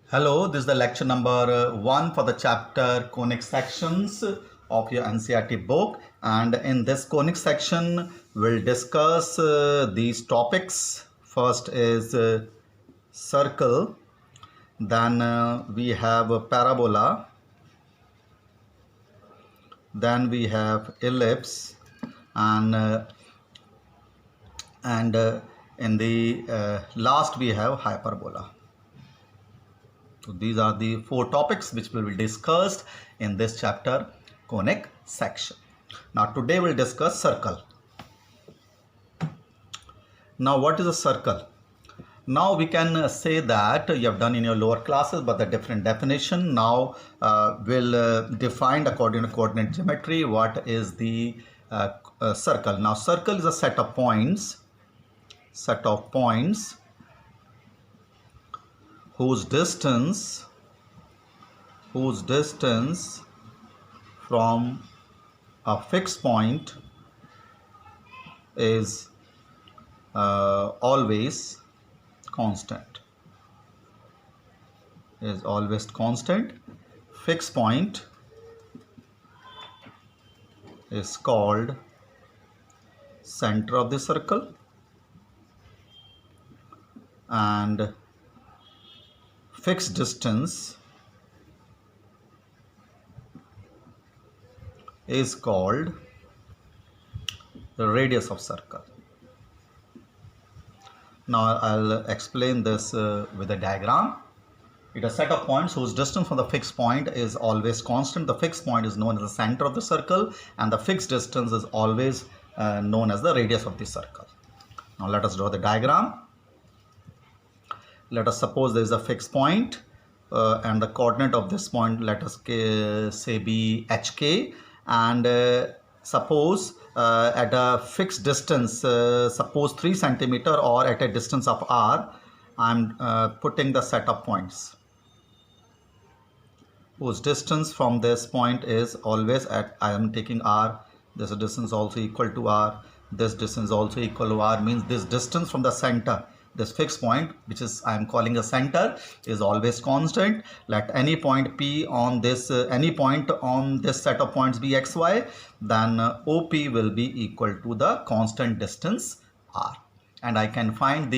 Hello, this is the lecture number 1 for the chapter conic sections of your NCERT book, and in this conic section we'll discuss these topics. First is circle, then we have a parabola, then we have ellipse, and in the last we have hyperbola. So these are the 4 topics which will be discussed in this chapter conic section. Now today we'll discuss circle. Now what is a circle? Now we can say that you have done in your lower classes, but the different definition. Now we'll define according to coordinate geometry what is the circle. Now circle is a set of points whose distance from a fixed point is always constant. Fixed point is called center of the circle, and fixed distance is called the radius of circle. Now I'll explain this with a diagram. It is a set of points whose distance from the fixed point is always constant. The fixed point is known as the center of the circle, and the fixed distance is always known as the radius of the circle. Now let us draw the diagram. Let us suppose there is a fixed point and the coordinate of this point, let us say be hk, and suppose at a fixed distance, suppose 3 centimeter, or at a distance of r, I am putting the set of points whose distance from this point is always at, I am taking r, this distance also equal to r, this distance also equal to r, means this distance from the center, this fixed point, which is I am calling a center, is always constant. Let any point P on this any point on this set of points be xy, then OP will be equal to the constant distance r, and I can find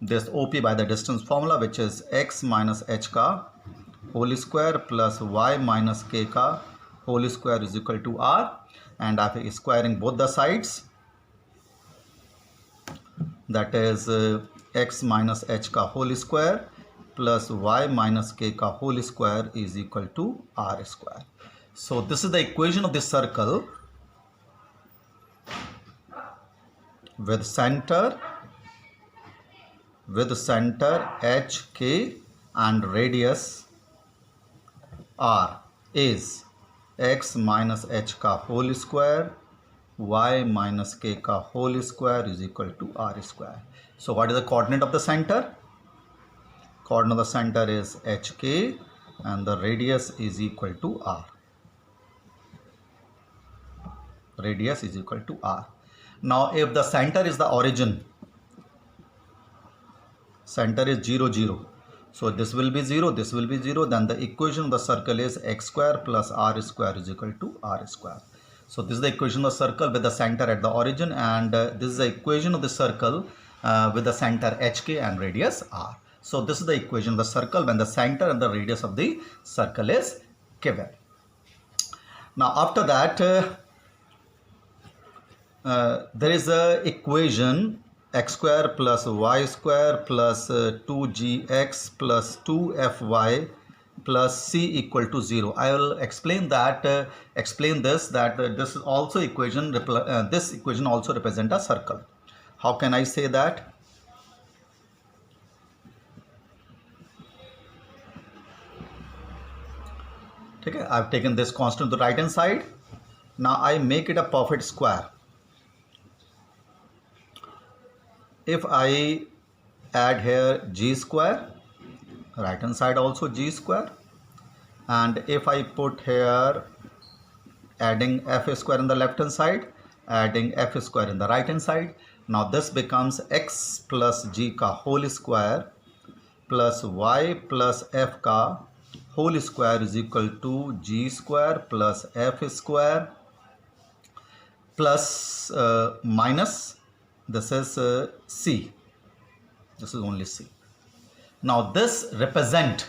this OP by the distance formula, which is x minus h ka whole square plus y minus k ka whole square is equal to r, and after squaring both the sides, that is x minus h ka whole square plus y minus k ka whole square is equal to r square. So this is the equation of the circle with center hk and radius r is x minus h ka whole square y minus k ka whole square is equal to r square. So what is the coordinate of the center? Coordinate of the center is hk and the radius is equal to r. Now if the center is the origin, center is 0 0, so this will be 0, this will be 0, then the equation of the circle is x square plus r square is equal to r square. So this is the equation of the circle with the center at the origin, and this is the equation of the circle with the center hk and radius r. So this is the equation of the circle when the center and the radius of the circle is given. Now after that there is a equation x square plus y square plus 2gx plus 2fy plus c equal to 0. I will explain that this is also equation, this equation also represent a circle. How can I say that? Okay, I have taken this constant to the right hand side. Now I make it a perfect square. If I add here g square, right hand side also g square, and if I put here adding f square in the left hand side, adding f square in the right hand side, now this becomes x plus g ka whole square plus Y plus F का whole square is equal to G square plus F square plus minus this is c. This is only c. Now this represent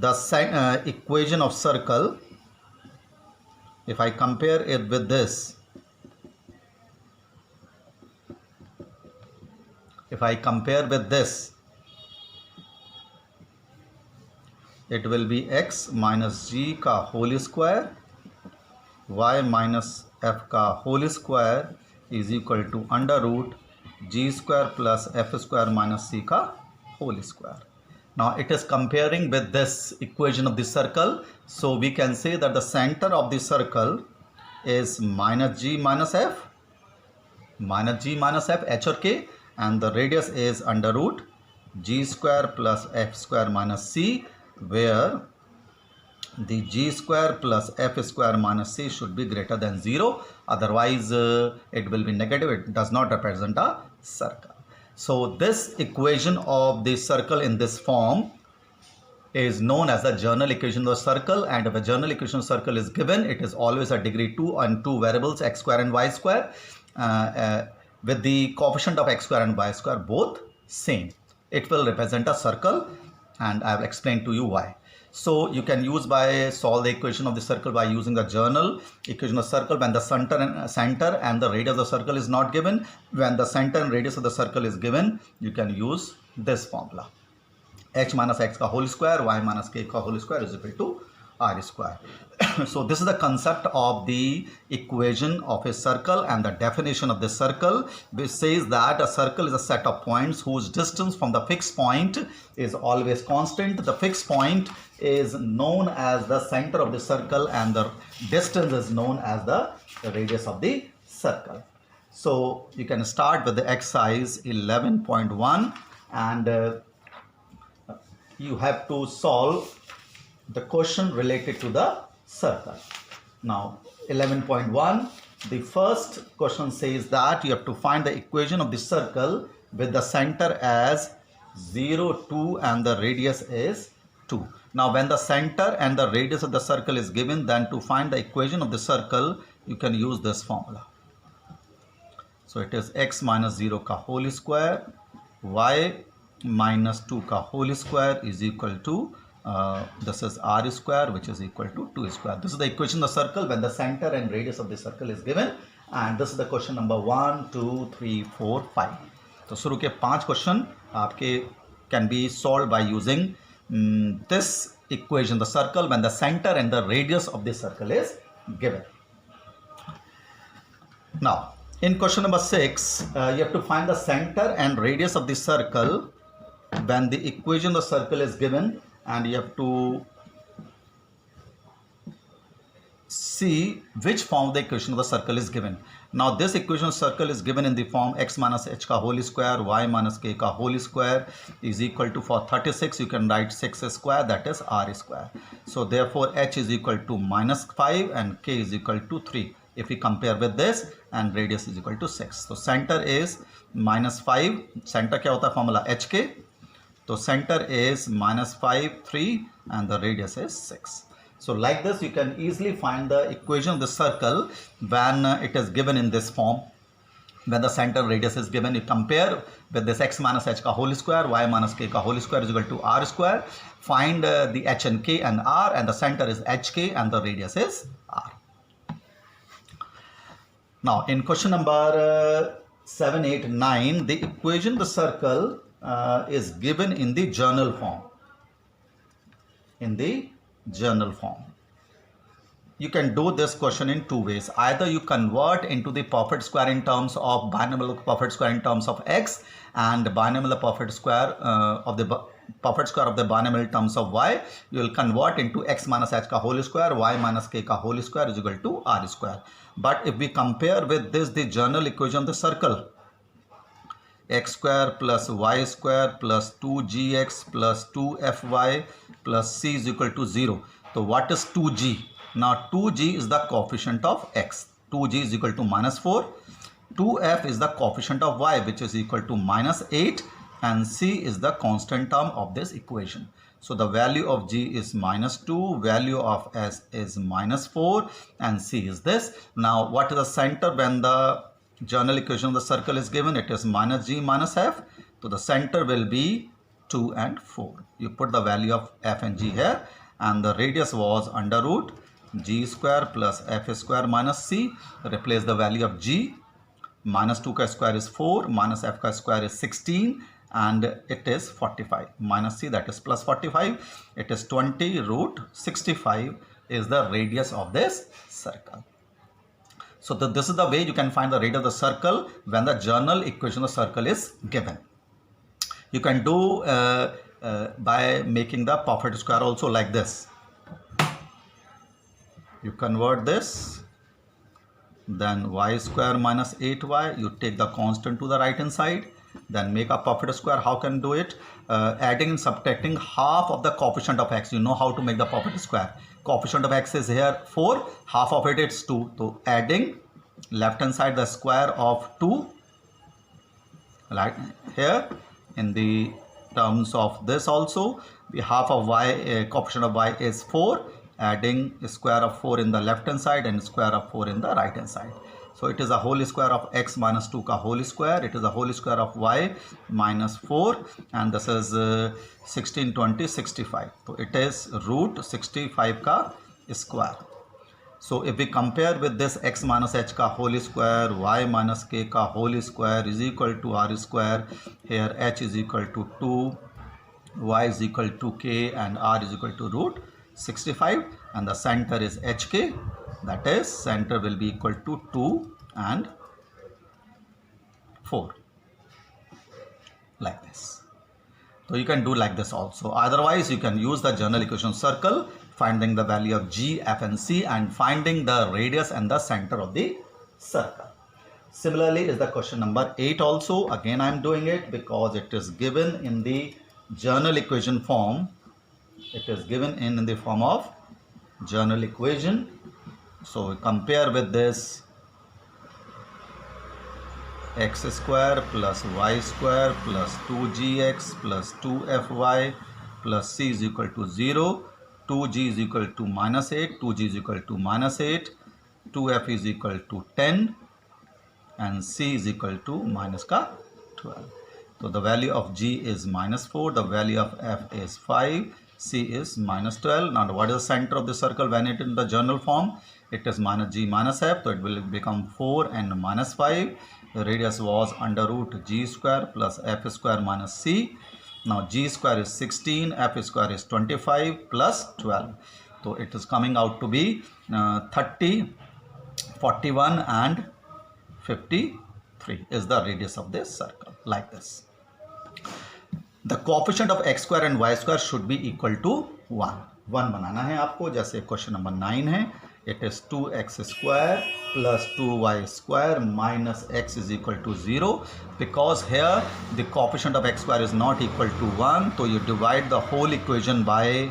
the equation of circle. If I compare it with this, it will be x minus g का whole square y minus f का whole square is equal to under root G square plus F square minus C का whole square. Now it is comparing with this equation of the circle, so we can say that the center of the circle is minus g minus f h or k, and the radius is under root g square plus f square minus c, where the g square plus f square minus c should be greater than 0, otherwise it will be negative. It does not represent a circle. So this equation of the circle in this form is known as the general equation of the circle, and if a general equation of circle is given, it is always a degree 2 on two variables x square and y square, with the coefficient of x square and y square both same. It will represent a circle, and I will explain to you why. So you can use by solve the equation of the circle by using the general equation of circle when the center and the radius of the circle is not given. When the center and radius of the circle is given, you can use this formula: h minus x का whole square, y minus k का whole square is equal to r square. So this is the concept of the equation of a circle, and the definition of the circle, which says that a circle is a set of points whose distance from the fixed point is always constant. The fixed point is known as the center of the circle, and the distance is known as the radius of the circle. So you can start with the exercise 11.1, and you have to solve the question related to the circle. Now 11.1, the first question says that you have to find the equation of the circle with the center as 0, 2 and the radius is 2. Now when the center and the radius of the circle is given, then to find the equation of the circle, you can use this formula. So it is x minus 0 का whole square, y minus 2 का whole square is equal to this is r square, which is equal to 2 square. This is the equation of the circle when the center and radius of the circle is given, and this is the question number 1, 2, 3, 4, 5. तो शुरू के 5 question आपके can be solved by using this equation, the circle when the center and the radius of the circle is given. Now in question number 6, you have to find the center and radius of the circle when the equation of the circle is given, and you have to see which form the equation of the circle is given. Now this equation of circle is given in the form x minus h का whole square, y minus k का whole square is equal to, for 36 you can write 6 square, that is r square. So therefore h is equal to minus 5 and k is equal to 3. If we compare with this, and radius is equal to 6. So center is minus 5. Center क्या होता है formula hk. So center is minus 5, 3 and the radius is 6. So like this you can easily find the equation of the circle when it is given in this form. When the center radius is given, you compare with this x minus h का whole square, y minus k का whole square is equal to r square. Find the h and k and r, and the center is hk and the radius is r. Now in question number 7, 8, 9, the equation of the circle is given in the journal form. In the journal form, you can do this question in two ways. Either you convert into the perfect square in terms of binomial perfect square in terms of x, and binomial perfect square of the perfect square of the binomial terms of y. You will convert into x minus h का whole square, y minus k का whole square is equal to r square. But if we compare with this the general equation of the circle, x square plus y square plus 2gx plus 2fy plus c is equal to 0. So what is 2g? Now 2g is the coefficient of x. 2g is equal to minus 4. 2f is the coefficient of y, which is equal to minus 8, and c is the constant term of this equation. So the value of g is -2, value of s is -4, and c is this. Now what is the center when the general equation of the circle is given? It is -g minus f. So the center will be 2 and 4. You put the value of f and g here, and the radius was under root g square plus f square minus c. Replace the value of g. -2 का square is 4, minus f का square is 16, and it is 45. Minus c, that is plus 45. It is 20 root 65 is the radius of this circle. So this is the way you can find the radius of the circle when the general equation of the circle is given. You can do by making the perfect square also like this. You convert this, then y square minus 8y, you take the constant to the right hand side, then make a perfect square. How can do it? Adding and subtracting half of the coefficient of x. You know how to make the perfect square. Coefficient of x is here 4, half of it is 2. So adding left hand side the square of 2, right here in the terms of this also, the half of y, coefficient of y is 4, adding square of 4 in the left hand side and square of 4 in the right hand side. So it is a whole square of x minus 2 ka whole square. It is a whole square of y minus 4, and this is 16, 20, 65. So it is root 65 ka square. So if we compare with this x minus h ka whole square, y minus k ka whole square is equal to r square. Here h is equal to 2, y is equal to k, and r is equal to root 65, and the center is hk. That is, center will be equal to 2 and 4, like this. So you can do like this also. Otherwise, you can use the general equation circle, finding the value of g, f and c, and finding the radius and the center of the circle. Similarly is the question number 8 also. Again, I am doing it because it is given in the general equation form. It is given in the form of general equation. So compare with this x square plus y square plus 2gx plus 2fy plus c is equal to 0, 2g is equal to -8, 2g is equal to -8, 2f is equal to 10, and c is equal to -12. So the value of g is -4, the value of f is 5, c is -12. Now what is the center of the circle when it is in the general form? It is -g minus f, so it will become 4 and -5. The radius was under root g square plus f square minus c. Now g square is 16, f square is 25 plus 12. So it is coming out to be 30, 41 and 53 is the radius of this circle, like this. The coefficient of x square and y square should be equal to 1. 1 बनाना है आपको, जैसे question number 9 है. It is 2x square plus 2y square minus x is equal to 0. Because here the coefficient of x square is not equal to 1, so you divide the whole equation by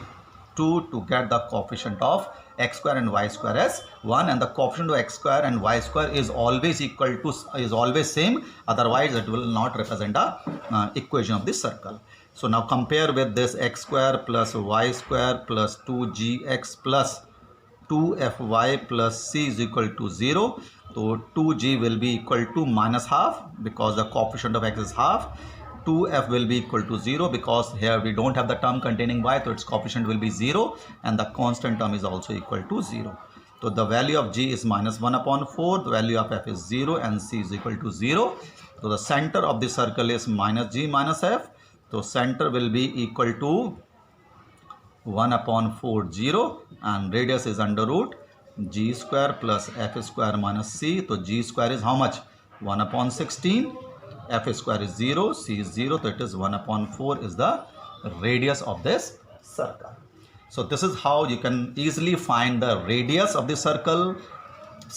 2 to get the coefficient of x square and y square as 1, and the coefficient of x square and y square is always equal to, is always same, otherwise it will not represent a equation of this circle. So now compare with this x square plus y square plus 2gx plus 2fy plus c is equal to 0. So 2g will be equal to -half because the coefficient of x is half. 2f will be equal to 0 because here we don't have the term containing y, so its coefficient will be 0, and the constant term is also equal to 0. So the value of g is -1/4, the value of f is 0, and c is equal to 0. So the center of the circle is -g minus f. So center will be equal to 1/4, and radius is under root g square plus f square minus c. So g square is how much? 1/16. F square is 0, c is 0, so it is 1/4 is the radius of this circle. So this is how you can easily find the radius of the circle,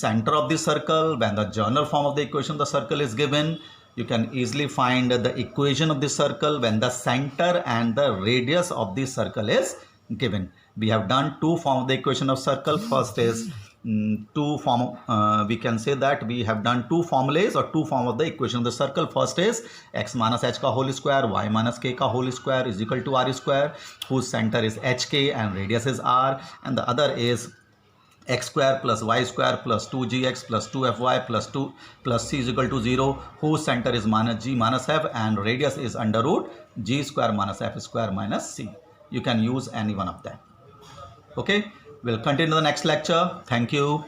center of the circle. When the general form of the equation of the circle is given, you can easily find the equation of the circle when the center and the radius of the circle is given. We have done two forms of the equation of circle. First is we can say that we have done two formulas or two form of the equation of the circle. First is x minus h ka whole square y minus k ka whole square is equal to r square, whose center is hk and radius is r, and the other is x square plus y square plus 2gx plus 2fy plus 2 plus c is equal to 0, whose center is minus g minus f and radius is under root g square minus f square minus c. You can use any one of them. Okay, we'll continue the next lecture. Thank you.